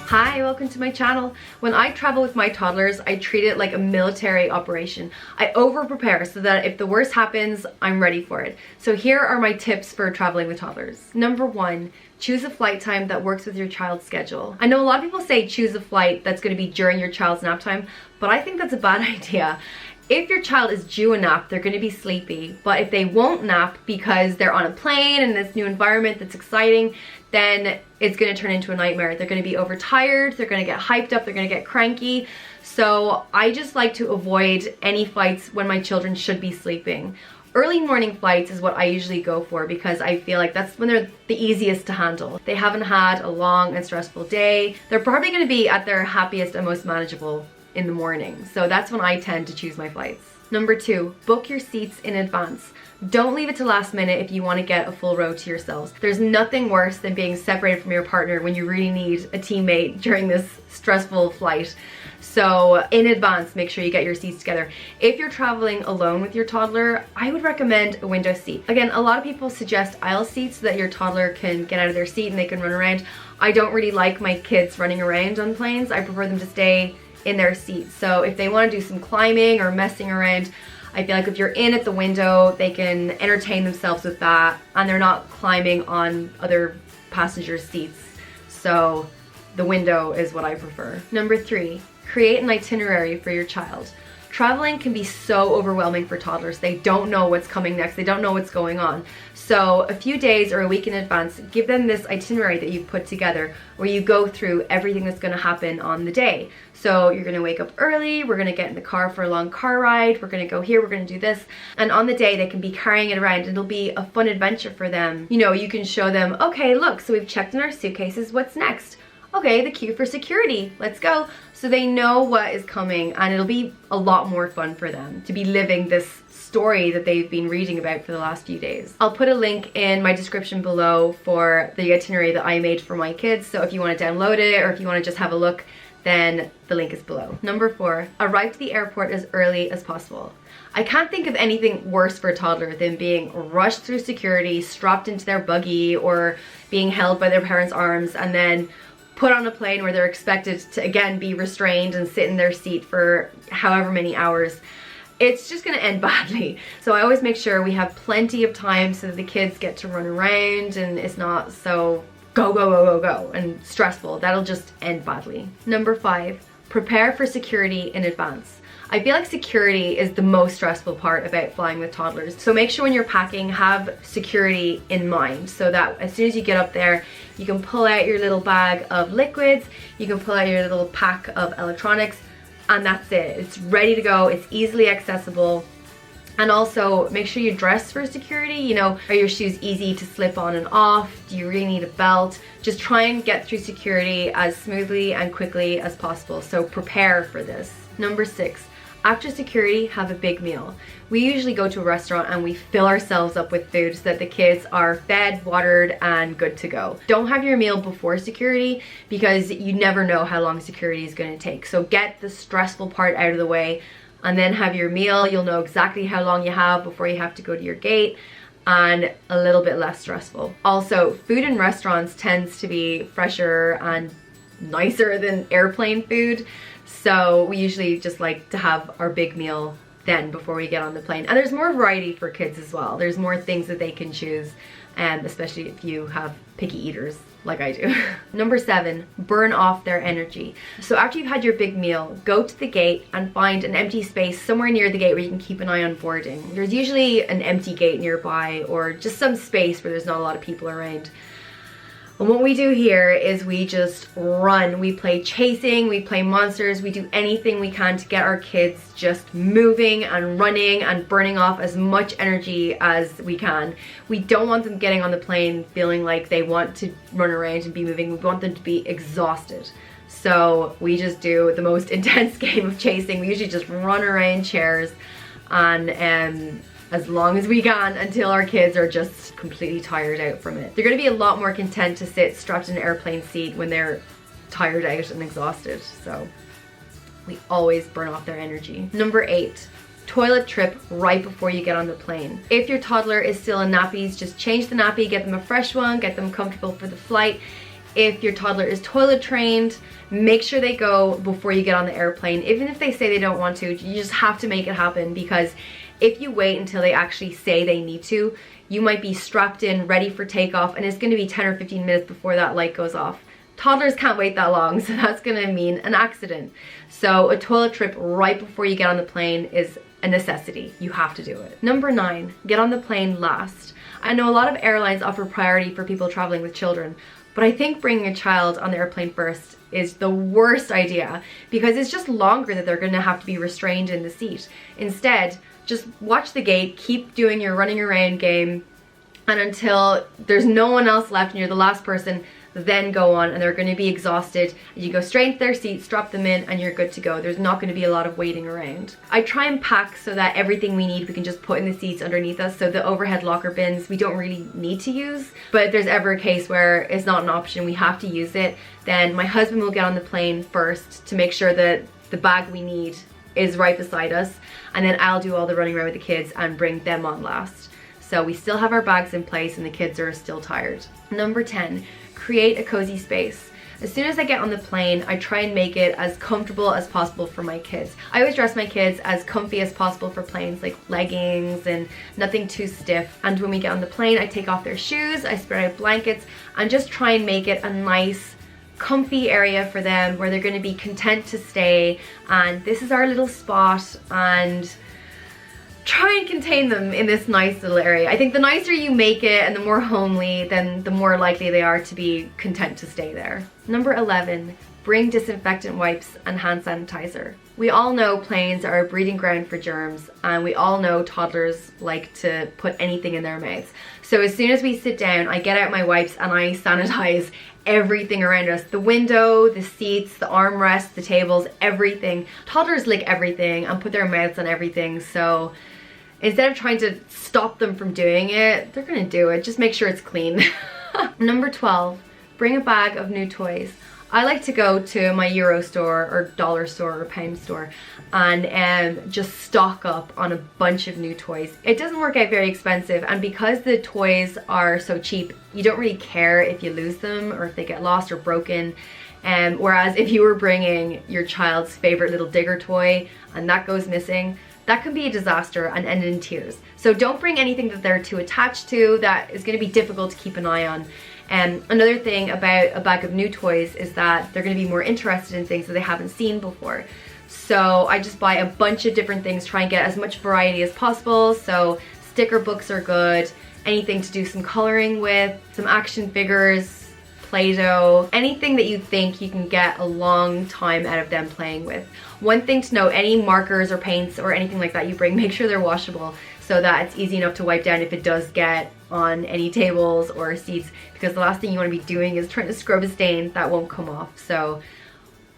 Hi, welcome to my channel. When I travel with my toddlers, I treat it like a military operation. I over-prepare so that if the worst happens, I'm ready for it. So here are my tips for traveling with toddlers. Number 1, choose a flight time that works with your child's schedule. I know a lot of people say choose a flight that's going to be during your child's nap time, but I think that's a bad idea. If your child is due a nap, they're going to be sleepy, but if they won't nap because they're on a plane in this new environment that's exciting, then it's going to turn into a nightmare. They're going to be overtired, they're going to get hyped up, they're going to get cranky. So I just like to avoid any flights when my children should be sleeping. Early morning flights is what I usually go for because I feel like that's when they're the easiest to handle. They haven't had a long and stressful day. They're probably going to be at their happiest and most manageable in the morning. So that's when I tend to choose my flights. Number 2, book your seats in advance. Don't leave it to last minute if you want to get a full row to yourselves. There's nothing worse than being separated from your partner when you really need a teammate during this stressful flight. So in advance, make sure you get your seats together. If you're traveling alone with your toddler, I would recommend a window seat. Again, a lot of people suggest aisle seats so that your toddler can get out of their seat and they can run around. I don't really like my kids running around on planes. I prefer them to stay in their seats. So if they want to do some climbing or messing around, I feel like if you're in at the window, they can entertain themselves with that and they're not climbing on other passengers' seats. So the window is what I prefer. Number 3, create an itinerary for your child. Traveling can be so overwhelming for toddlers. They don't know what's coming next. They don't know what's going on. So a few days or a week in advance, give them this itinerary that you've put together where you go through everything that's going to happen on the day. So you're going to wake up early, we're going to get in the car for a long car ride, we're going to go here, we're going to do this. And on the day they can be carrying it around and it'll be a fun adventure for them. You know, you can show them, okay, look, so we've checked in our suitcases, what's next? Okay, the queue for security, let's go. So they know what is coming and it'll be a lot more fun for them to be living this story that they've been reading about for the last few days. I'll put a link in my description below for the itinerary that I made for my kids. So if you want to download it or if you want to just have a look, then the link is below. Number 4, arrive to the airport as early as possible. I can't think of anything worse for a toddler than being rushed through security, strapped into their buggy, or being held by their parents' arms and then put on a plane where they're expected to again be restrained and sit in their seat for however many hours. It's just gonna end badly. So I always make sure we have plenty of time so that the kids get to run around and it's not so go, go, go, go, go and stressful. That'll just end badly. Number 5, prepare for security in advance. I feel like security is the most stressful part about flying with toddlers. So make sure when you're packing, have security in mind so that as soon as you get up there, you can pull out your little bag of liquids, you can pull out your little pack of electronics, and that's it. It's ready to go, it's easily accessible. And also make sure you dress for security. You know, are your shoes easy to slip on and off? Do you really need a belt? Just try and get through security as smoothly and quickly as possible. So prepare for this. Number 6, after security, have a big meal. We usually go to a restaurant and we fill ourselves up with food so that the kids are fed, watered, and good to go. Don't have your meal before security because you never know how long security is going to take. So get the stressful part out of the way and then have your meal. You'll know exactly how long you have before you have to go to your gate and a little bit less stressful. Also, food in restaurants tends to be fresher and nicer than airplane food. So we usually just like to have our big meal then before we get on the plane. And there's more variety for kids as well. There's more things that they can choose, especially if you have picky eaters like I do. Number 7, burn off their energy. So after you've had your big meal, go to the gate and find an empty space somewhere near the gate where you can keep an eye on boarding. There's usually an empty gate nearby or just some space where there's not a lot of people around. And what we do here is we just run. We play chasing, we play monsters, we do anything we can to get our kids just moving and running and burning off as much energy as we can. We don't want them getting on the plane feeling like they want to run around and be moving. We want them to be exhausted. So we just do the most intense game of chasing. We usually just run around chairs and as long as we can until our kids are just completely tired out from it. They're going to be a lot more content to sit strapped in an airplane seat when they're tired out and exhausted. So we always burn off their energy. Number 8, toilet trip right before you get on the plane. If your toddler is still in nappies, just change the nappy, get them a fresh one, get them comfortable for the flight. If your toddler is toilet trained, make sure they go before you get on the airplane. Even if they say they don't want to, you just have to make it happen, because if you wait until they actually say they need to, you might be strapped in, ready for takeoff, and it's going to be 10 or 15 minutes before that light goes off. Toddlers can't wait that long, so that's going to mean an accident. So a toilet trip right before you get on the plane is a necessity. You have to do it. Number 9, get on the plane last. I know a lot of airlines offer priority for people traveling with children, but I think bringing a child on the airplane first is the worst idea, because it's just longer that they're going to have to be restrained in the seat. Instead, just watch the gate, keep doing your running around game, and until there's no one else left and you're the last person, then go on, and they're going to be exhausted. You go straight into their seat, strap them in, and you're good to go. There's not going to be a lot of waiting around. I try and pack so that everything we need we can just put in the seats underneath us, so the overhead locker bins we don't really need to use. But if there's ever a case where it's not an option, we have to use it, then my husband will get on the plane first to make sure that the bag we need is right beside us, and then I'll do all the running around with the kids and bring them on last. So we still have our bags in place and the kids are still tired. Number 10, create a cozy space. As soon as I get on the plane, I try and make it as comfortable as possible for my kids. I always dress my kids as comfy as possible for planes, like leggings and nothing too stiff. And when we get on the plane, I take off their shoes, I spread out blankets, and just try and make it a nice, comfy area for them where they're going to be content to stay. And this is our little spot, and try and contain them in this nice little area. I think the nicer you make it and the more homely, then the more likely they are to be content to stay there. Number 11, bring disinfectant wipes and hand sanitizer. We all know planes are a breeding ground for germs, and we all know toddlers like to put anything in their mouths. So as soon as we sit down, I get out my wipes and I sanitize everything around us. The window, the seats, the armrests, the tables, everything. Toddlers lick everything and put their mouths on everything, so instead of trying to stop them from doing it, they're gonna do it. Just make sure it's clean. Number 12, bring a bag of new toys. I like to go to my Euro store or dollar store or pound store and just stock up on a bunch of new toys. It doesn't work out very expensive, and because the toys are so cheap, you don't really care if you lose them or if they get lost or broken. Whereas if you were bringing your child's favorite little digger toy and that goes missing, that can be a disaster and end in tears. So don't bring anything that they're too attached to that is going to be difficult to keep an eye on. Another thing about a bag of new toys is that they're going to be more interested in things that they haven't seen before. So I just buy a bunch of different things, try and get as much variety as possible. So sticker books are good, anything to do some coloring with, some action figures, Play-Doh, anything that you think you can get a long time out of them playing with. One thing to know, any markers or paints or anything like that you bring, make sure they're washable so that it's easy enough to wipe down if it does get on any tables or seats, because the last thing you want to be doing is trying to scrub a stain that won't come off. So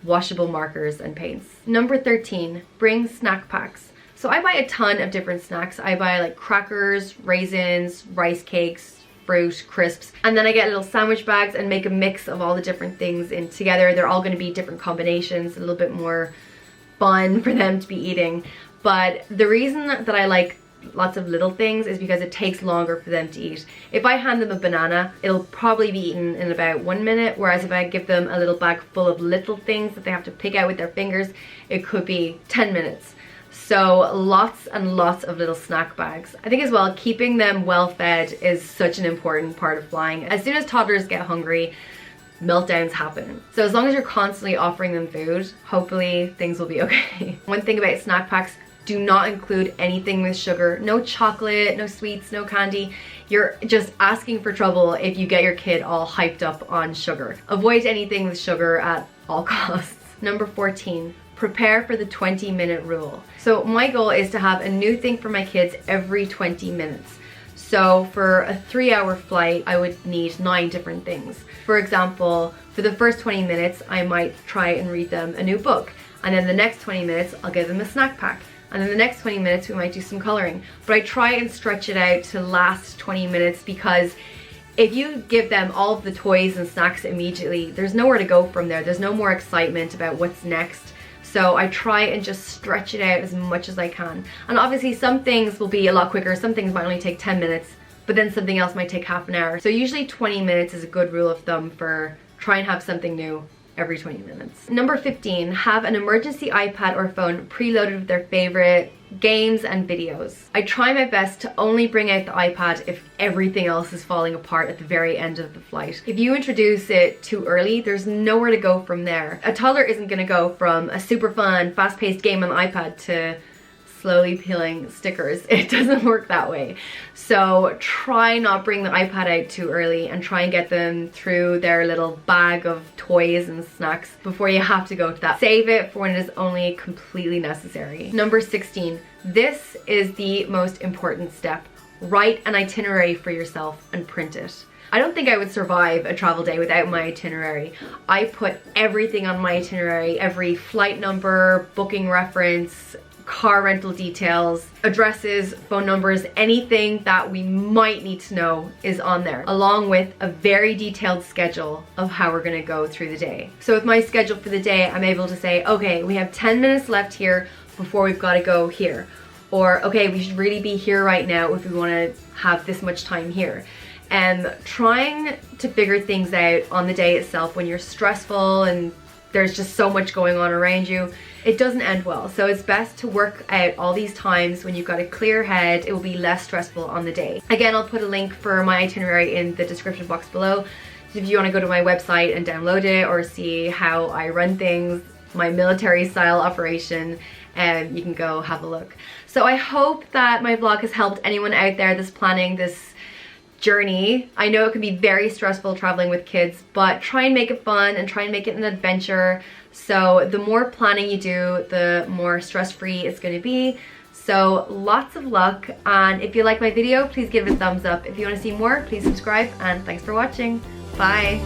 washable markers and paints. Number 13, bring snack packs. So I buy a ton of different snacks. I buy like crackers, raisins, rice cakes, fruit, crisps, and then I get little sandwich bags and make a mix of all the different things in together. They're all going to be different combinations, a little bit more fun for them to be eating. But the reason that I like lots of little things is because it takes longer for them to eat. If I hand them a banana, it'll probably be eaten in about 1 minute, whereas if I give them a little bag full of little things that they have to pick out with their fingers, it could be 10 minutes. So lots and lots of little snack bags. I think as well, keeping them well fed is such an important part of flying. As soon as toddlers get hungry, meltdowns happen. So as long as you're constantly offering them food, hopefully things will be okay. One thing about snack packs, do not include anything with sugar. No chocolate, no sweets, no candy. You're just asking for trouble if you get your kid all hyped up on sugar. Avoid anything with sugar at all costs. Number 14, prepare for the 20-minute rule. So my goal is to have a new thing for my kids every 20 minutes. So for a 3-hour flight, I would need 9 different things. For example, for the first 20 minutes, I might try and read them a new book. And then the next 20 minutes, I'll give them a snack pack. And then the next 20 minutes, we might do some coloring. But I try and stretch it out to last 20 minutes because if you give them all of the toys and snacks immediately, there's nowhere to go from there. There's no more excitement about what's next. So I try and just stretch it out as much as I can. And obviously some things will be a lot quicker. Some things might only take 10 minutes, but then something else might take half an hour. So usually 20 minutes is a good rule of thumb for try and have something new every 20 minutes. Number 15, have an emergency iPad or phone preloaded with their favorite games and videos. I try my best to only bring out the iPad if everything else is falling apart at the very end of the flight. If you introduce it too early, there's nowhere to go from there. A toddler isn't going to go from a super fun, fast-paced game on the iPad to slowly peeling stickers. It doesn't work that way. So try not bring the iPad out too early and try and get them through their little bag of toys and snacks before you have to go to that. Save it for when it is only completely necessary. Number 16, this is the most important step. Write an itinerary for yourself and print it. I don't think I would survive a travel day without my itinerary. I put everything on my itinerary, every flight number, booking reference, car rental details, addresses, phone numbers, anything that we might need to know is on there, along with a very detailed schedule of how we're gonna go through the day. So with my schedule for the day, I'm able to say, okay, we have 10 minutes left here before we've gotta go here. Or, okay, we should really be here right now if we wanna have this much time here. And trying to figure things out on the day itself when you're stressful and there's just so much going on around you, it doesn't end well. So it's best to work out all these times when you've got a clear head. It will be less stressful on the day. Again, I'll put a link for my itinerary in the description box below. So if you want to go to my website and download it or see how I run things, my military style operation, you can go have a look. So I hope that my vlog has helped anyone out there that's planning this journey. I know it can be very stressful traveling with kids, but try and make it fun and try and make it an adventure. So the more planning you do, the more stress-free it's going to be. So lots of luck, and if you like my video, please give it a thumbs up. If you want to see more, please subscribe, and thanks for watching. Bye.